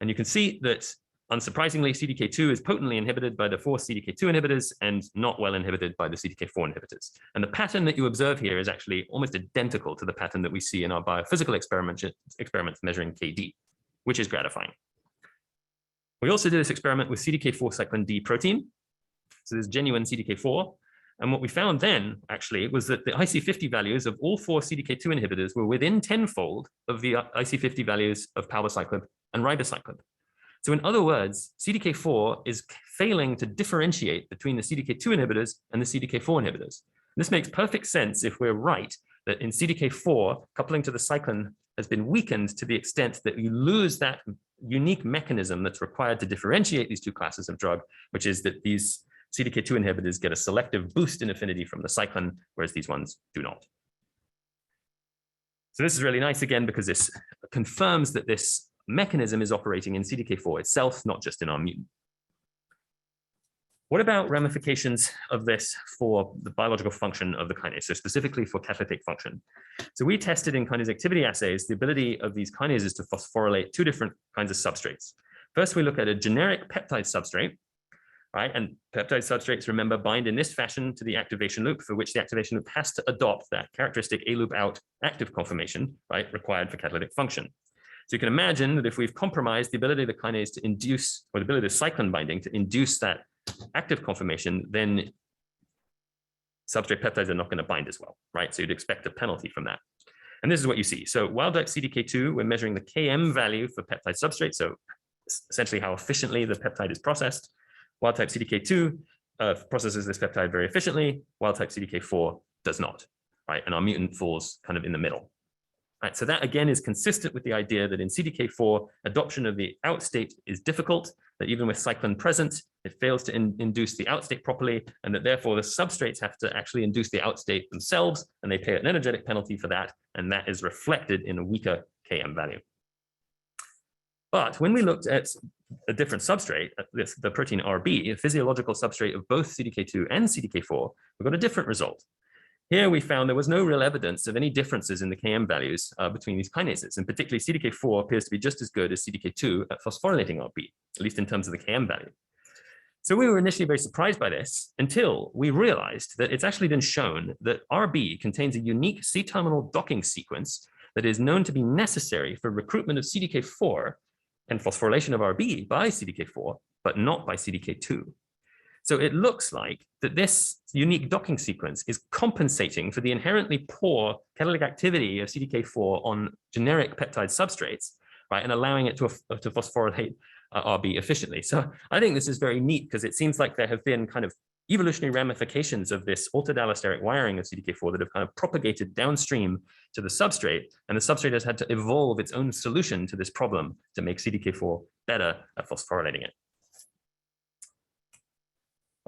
And you can see that, unsurprisingly, CDK2 is potently inhibited by the 4 CDK2 inhibitors and not well inhibited by the CDK4 inhibitors. And the pattern that you observe here is actually almost identical to the pattern that we see in our biophysical experiments measuring KD, which is gratifying. We also did this experiment with CDK4 cyclin D protein. So this is genuine CDK4. And what we found then, actually, was that the IC50 values of all 4 CDK2 inhibitors were within 10-fold of the IC50 values of palbociclib and ribociclib. So in other words, CDK4 is failing to differentiate between the CDK2 inhibitors and the CDK4 inhibitors. This makes perfect sense if we're right that in CDK4, coupling to the cyclin has been weakened to the extent that you lose that unique mechanism that's required to differentiate these 2 classes of drug, which is that these CDK2 inhibitors get a selective boost in affinity from the cyclin, whereas these ones do not. So this is really nice again, because this confirms that this mechanism is operating in CDK4 itself, not just in our mutant. What about ramifications of this for the biological function of the kinase, so specifically for catalytic function? So we tested in kinase activity assays the ability of these kinases to phosphorylate 2 different kinds of substrates. First, we look at a generic peptide substrate, right? And peptide substrates, remember, bind in this fashion to the activation loop, for which the activation loop has to adopt that characteristic A loop out active conformation, right, required for catalytic function. So you can imagine that if we've compromised the ability of the kinase to induce, or the ability of cyclin binding to induce that active conformation, then substrate peptides are not going to bind as well, right? So you'd expect a penalty from that. And this is what you see. So wild type CDK2, we're measuring the Km value for peptide substrate, so essentially how efficiently the peptide is processed. Wild type CDK2 processes this peptide very efficiently. Wild type CDK4 does not, right? And our mutant falls kind of in the middle. Right, so that again is consistent with the idea that in CDK4, adoption of the out state is difficult, that even with cyclin present, it fails to induce the out state properly, and that therefore the substrates have to actually induce the out state themselves, and they pay an energetic penalty for that, and that is reflected in a weaker Km value. But when we looked at a different substrate, the protein RB, a physiological substrate of both CDK2 and CDK4, we got a different result. Here we found there was no real evidence of any differences in the Km values between these kinases, and particularly CDK4 appears to be just as good as CDK2 at phosphorylating RB, at least in terms of the Km value. So we were initially very surprised by this until we realized that it's actually been shown that RB contains a unique C-terminal docking sequence that is known to be necessary for recruitment of CDK4 and phosphorylation of RB by CDK4, but not by CDK2. So it looks like that this unique docking sequence is compensating for the inherently poor catalytic activity of CDK4 on generic peptide substrates, right, and allowing it to phosphorylate RB efficiently. So I think this is very neat because it seems like there have been kind of evolutionary ramifications of this altered allosteric wiring of CDK4 that have kind of propagated downstream to the substrate, and the substrate has had to evolve its own solution to this problem to make CDK4 better at phosphorylating it.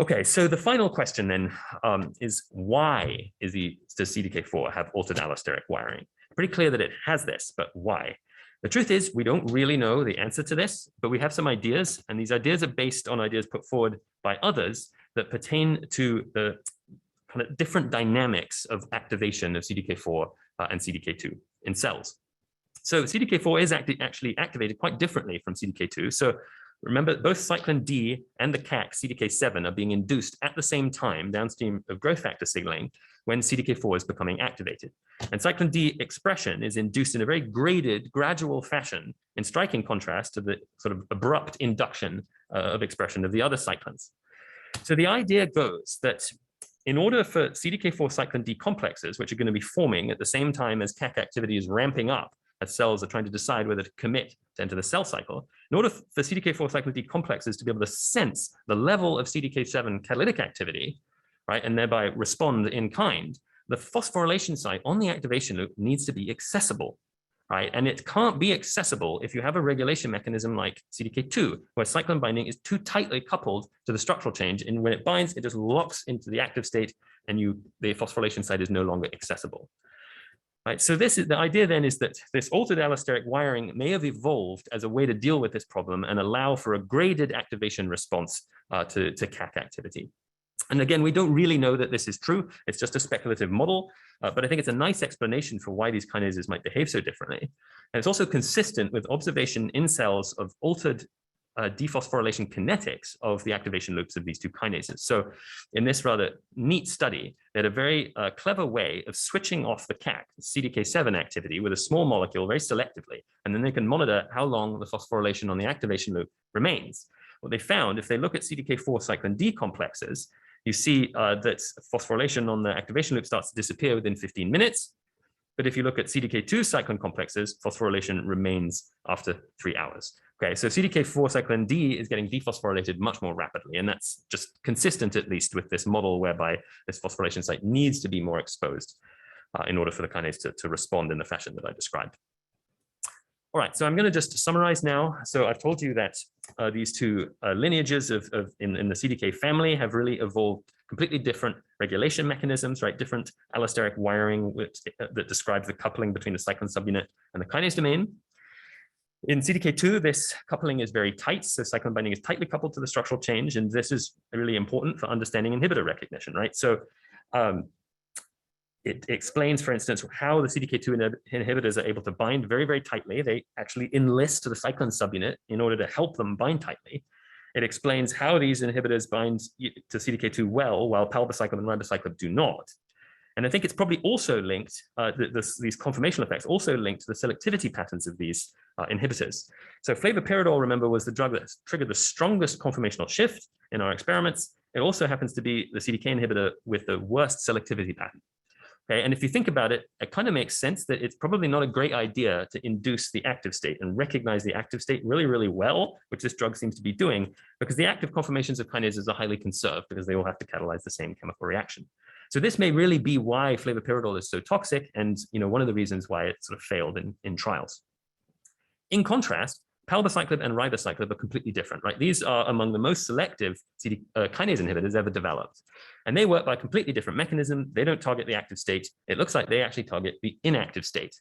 Okay, so the final question then is why does CDK4 have altered allosteric wiring? Pretty clear that it has this, but why? The truth is we don't really know the answer to this, but we have some ideas, and these ideas are based on ideas put forward by others that pertain to the kind of different dynamics of activation of CDK4 and CDK2 in cells. So CDK4 is actually activated quite differently from CDK2. So remember, both cyclin D and the CAC CDK7 are being induced at the same time downstream of growth factor signaling when CDK4 is becoming activated. And cyclin D expression is induced in a very graded, gradual fashion, in striking contrast to the sort of abrupt induction of expression of the other cyclins. So the idea goes that in order for CDK4 cyclin D complexes, which are going to be forming at the same time as CAC activity is ramping up, as cells are trying to decide whether to commit to enter the cell cycle, in order for CDK4 cyclin D complexes to be able to sense the level of CDK7 catalytic activity, right, and thereby respond in kind, the phosphorylation site on the activation loop needs to be accessible. right? And it can't be accessible if you have a regulation mechanism like CDK2, where cyclin binding is too tightly coupled to the structural change. And when it binds, it just locks into the active state, and the phosphorylation site is no longer accessible. Right, so the idea then is that this altered allosteric wiring may have evolved as a way to deal with this problem and allow for a graded activation response to CAC activity. And again, we don't really know that this is true. It's just a speculative model, but I think it's a nice explanation for why these kinases might behave so differently. And it's also consistent with observation in cells of altered dephosphorylation kinetics of the activation loops of these two kinases. So in this rather neat study, they had a very clever way of switching off the CAC, CDK7 activity, with a small molecule very selectively, and then they can monitor how long the phosphorylation on the activation loop remains. What they found, if they look at CDK4 cyclin D complexes, you see that phosphorylation on the activation loop starts to disappear within 15 minutes. But if you look at CDK2 cyclin complexes, phosphorylation remains after 3 hours. Okay, so CDK4 cyclin D is getting dephosphorylated much more rapidly, and that's just consistent, at least, with this model whereby this phosphorylation site needs to be more exposed in order for the kinase to respond in the fashion that I described. All right, so I'm going to just summarize now. So I've told you that these two lineages in the CDK family have really evolved completely different regulation mechanisms, right? Different allosteric wiring that describes the coupling between the cyclin subunit and the kinase domain. In CDK2, this coupling is very tight. So cyclin binding is tightly coupled to the structural change. And this is really important for understanding inhibitor recognition, right? So it explains, for instance, how the CDK2 inhibitors are able to bind very, very tightly. They actually enlist to the cyclin subunit in order to help them bind tightly. It explains how these inhibitors bind to CDK2 well, while palbociclib and ribociclib do not. And I think it's probably also linked, these conformational effects also linked to the selectivity patterns of these inhibitors. So flavopiridol, remember, was the drug that triggered the strongest conformational shift in our experiments. It also happens to be the CDK inhibitor with the worst selectivity pattern. Okay, and if you think about it, it kind of makes sense that it's probably not a great idea to induce the active state and recognize the active state really, really well, which this drug seems to be doing, because the active conformations of kinases are highly conserved because they all have to catalyze the same chemical reaction. So this may really be why flavopiridol is so toxic, and one of the reasons why it sort of failed in trials. In contrast, palbociclib and ribociclib are completely different, right? These are among the most selective kinase inhibitors ever developed. And they work by a completely different mechanism. They don't target the active state. It looks like they actually target the inactive state.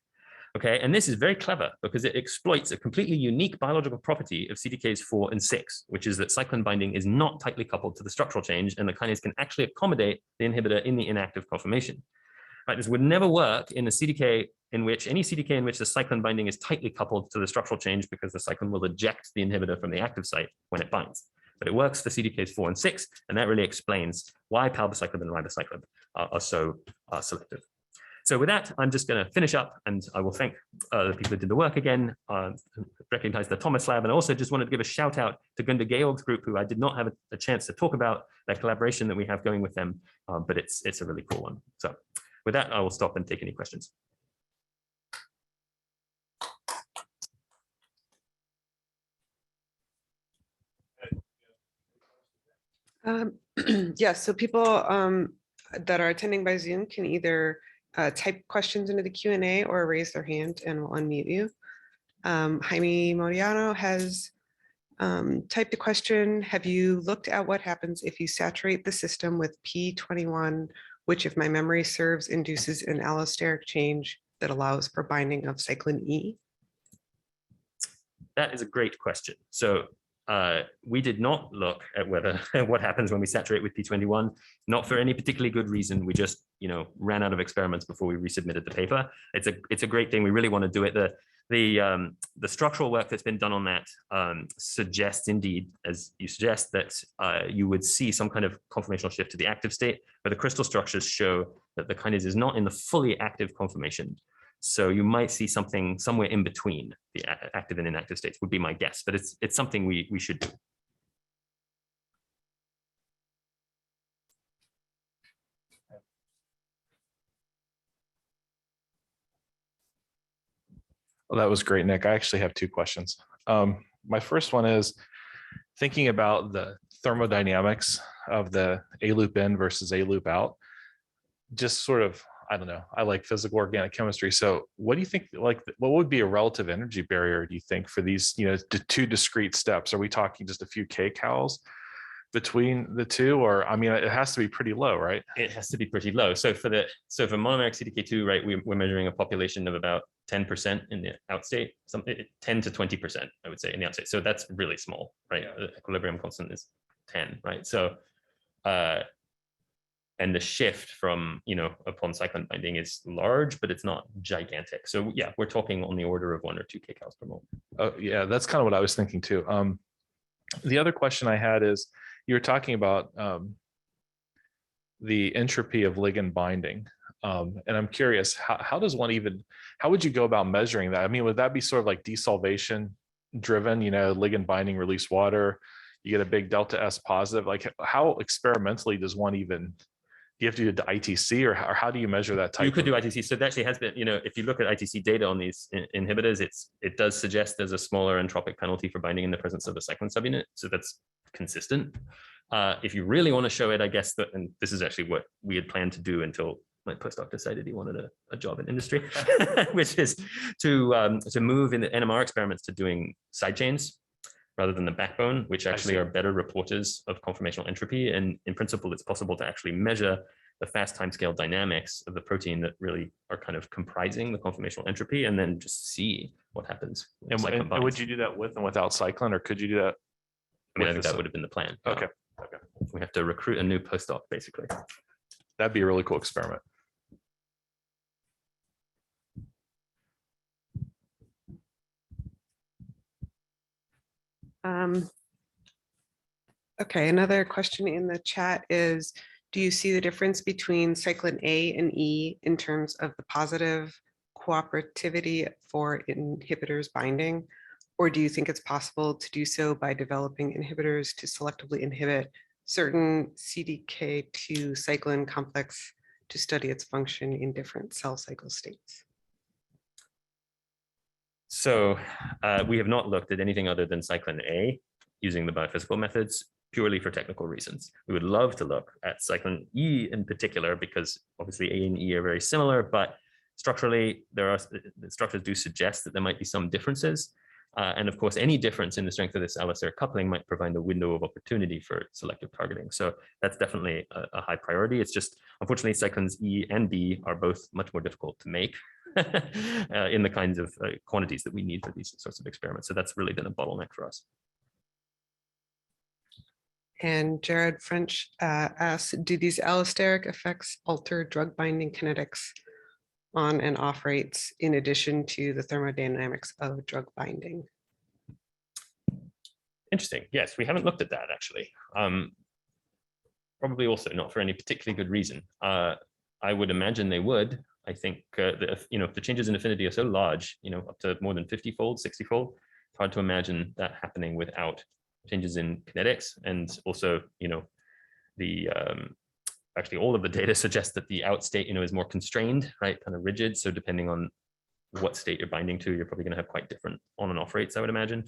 Okay, and this is very clever because it exploits a completely unique biological property of CDKs 4 and 6, which is that cyclin binding is not tightly coupled to the structural change, and the kinase can actually accommodate the inhibitor in the inactive conformation. Right, this would never work in a CDK in which the cyclin binding is tightly coupled to the structural change, because the cyclin will eject the inhibitor from the active site when it binds. But it works for CDKs 4 and 6, and that really explains why palbociclib and ribociclib are so selective. So with that, I'm just going to finish up, and I will thank the people who did the work again, recognize the Thomas Lab, and also just wanted to give a shout out to Gunda Georg's group, who I did not have a chance to talk about that collaboration that we have going with them, but it's a really cool one. So with that, I will stop and take any questions. Yes, so people that are attending by Zoom can either type questions into the Q&A or raise their hand and we'll unmute you. Jaime Moriano has typed a question. Have you looked at what happens if you saturate the system with P21, which, if my memory serves, induces an allosteric change that allows for binding of cyclin E? That is a great question. So we did not look at what happens when we saturate with P21, not for any particularly good reason. We just ran out of experiments before we resubmitted the paper. It's a great thing. We really want to do it. The structural work that's been done on that suggests, indeed, as you suggest, that you would see some kind of conformational shift to the active state, but the crystal structures show that the kinase is not in the fully active conformation. So you might see something somewhere in between the active and inactive states, would be my guess, but it's something we should do. Well, that was great, Nick. I actually have two questions. My first one is thinking about the thermodynamics of the A loop in versus A loop out. Just sort of I don't know, I like physical organic chemistry. So what do you think, like, what would be a relative energy barrier, do you think, for these, two discrete steps? Are we talking just a few kcals between the two? Or, I mean, it has to be pretty low, right? It has to be pretty low. So for monomeric CDK2, right, we're measuring a population of about 10% in the outstate, 10 to 20%, I would say, in the outstate. So that's really small, right? The equilibrium constant is 10, right? So, and the shift from, upon cyclin binding is large, but it's not gigantic. So yeah, we're talking on the order of 1 or 2 kcals per mole. Oh, yeah, that's kind of what I was thinking too. The other question I had is, you were talking about the entropy of ligand binding. And I'm curious, how would you go about measuring that? I mean, would that be sort of like desolvation driven, ligand binding, release water, you get a big delta S positive? Like, how experimentally does one even, do you have to do the ITC, or how do you measure that type? You could do ITC. So there actually has been, if you look at ITC data on these inhibitors, it does suggest there's a smaller entropic penalty for binding in the presence of a cyclin subunit. So that's consistent. If you really want to show it, I guess that, and this is actually what we had planned to do until my postdoc decided he wanted a job in industry, which is to move in the NMR experiments to doing side chains rather than the backbone, which actually are better reporters of conformational entropy. And in principle, it's possible to actually measure the fast timescale dynamics of the protein that really are kind of comprising the conformational entropy, and then just see what happens. And would you do that with and without cyclin, or could you do that? I mean, I think that would have been the plan. Okay. We have to recruit a new postdoc, basically. That'd be a really cool experiment. Okay, another question in the chat is, do you see the difference between cyclin A and E in terms of the positive cooperativity for inhibitors binding? Or do you think it's possible to do so by developing inhibitors to selectively inhibit certain CDK2 cyclin complex to study its function in different cell cycle states? So we have not looked at anything other than cyclin A using the biophysical methods purely for technical reasons. We would love to look at cyclin E in particular, because obviously A and E are very similar, but structurally, the structures do suggest that there might be some differences. And of course, any difference in the strength of this allosteric coupling might provide a window of opportunity for selective targeting. So that's definitely a high priority. It's just, unfortunately, cyclins E and B are both much more difficult to make in the kinds of quantities that we need for these sorts of experiments. So that's really been a bottleneck for us. And Jared French asks, do these allosteric effects alter drug binding kinetics on and off rates in addition to the thermodynamics of drug binding? Interesting. Yes, we haven't looked at that actually. Probably also not for any particularly good reason. I would imagine they would. I think if the changes in affinity are so large, up to more than 50-fold, 60-fold, it's hard to imagine that happening without changes in kinetics. And also, actually all of the data suggests that the out state, is more constrained, right? Kind of rigid. So depending on what state you're binding to, you're probably going to have quite different on and off rates, I would imagine.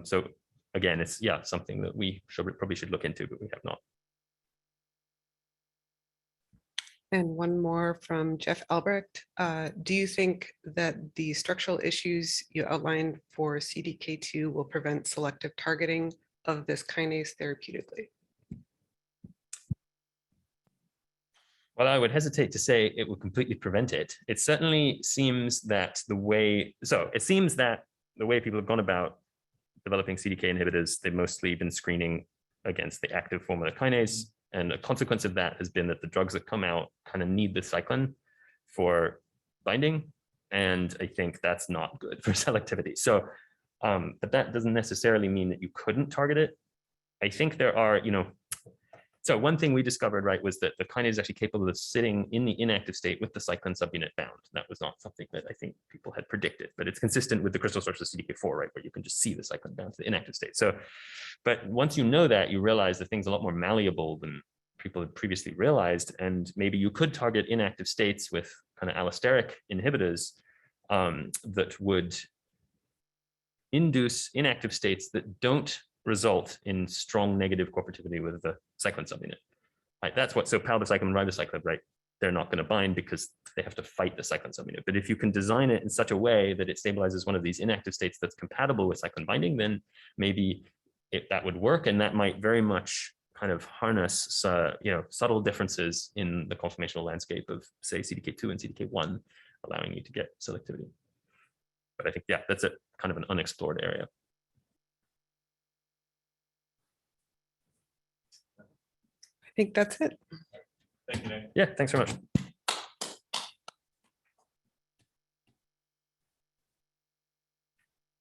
So again, it's something that we probably should look into, but we have not. And one more from Jeff Albrecht. Do you think that the structural issues you outlined for CDK2 will prevent selective targeting of this kinase therapeutically? Well, I would hesitate to say it would completely prevent it. It certainly seems that the way people have gone about developing CDK inhibitors, they've mostly been screening against the active form of the kinase. And a consequence of that has been that the drugs that come out kind of need the cyclin for binding. And I think that's not good for selectivity. So, but that doesn't necessarily mean that you couldn't target it. I think there are, so one thing we discovered, right, was that the kinase is actually capable of sitting in the inactive state with the cyclin subunit bound. That was not something that I think people had predicted, but it's consistent with the crystal source of CDK4, right, where you can just see the cyclin bound to the inactive state. So, but once you know that, you realize the thing's a lot more malleable than people had previously realized, and maybe you could target inactive states with kind of allosteric inhibitors that would induce inactive states that don't result in strong negative cooperativity with the cyclin subunit. Right, that's what, so palbociclib and ribociclib, right, they're not going to bind because they have to fight the cyclin subunit. But if you can design it in such a way that it stabilizes one of these inactive states that's compatible with cyclin binding, then maybe that would work, and that might very much kind of harness subtle differences in the conformational landscape of, say, CDK2 and CDK1, allowing you to get selectivity. But I think, yeah, that's a kind of an unexplored area. I think that's it. Thank you, Nick. Yeah, thanks very much.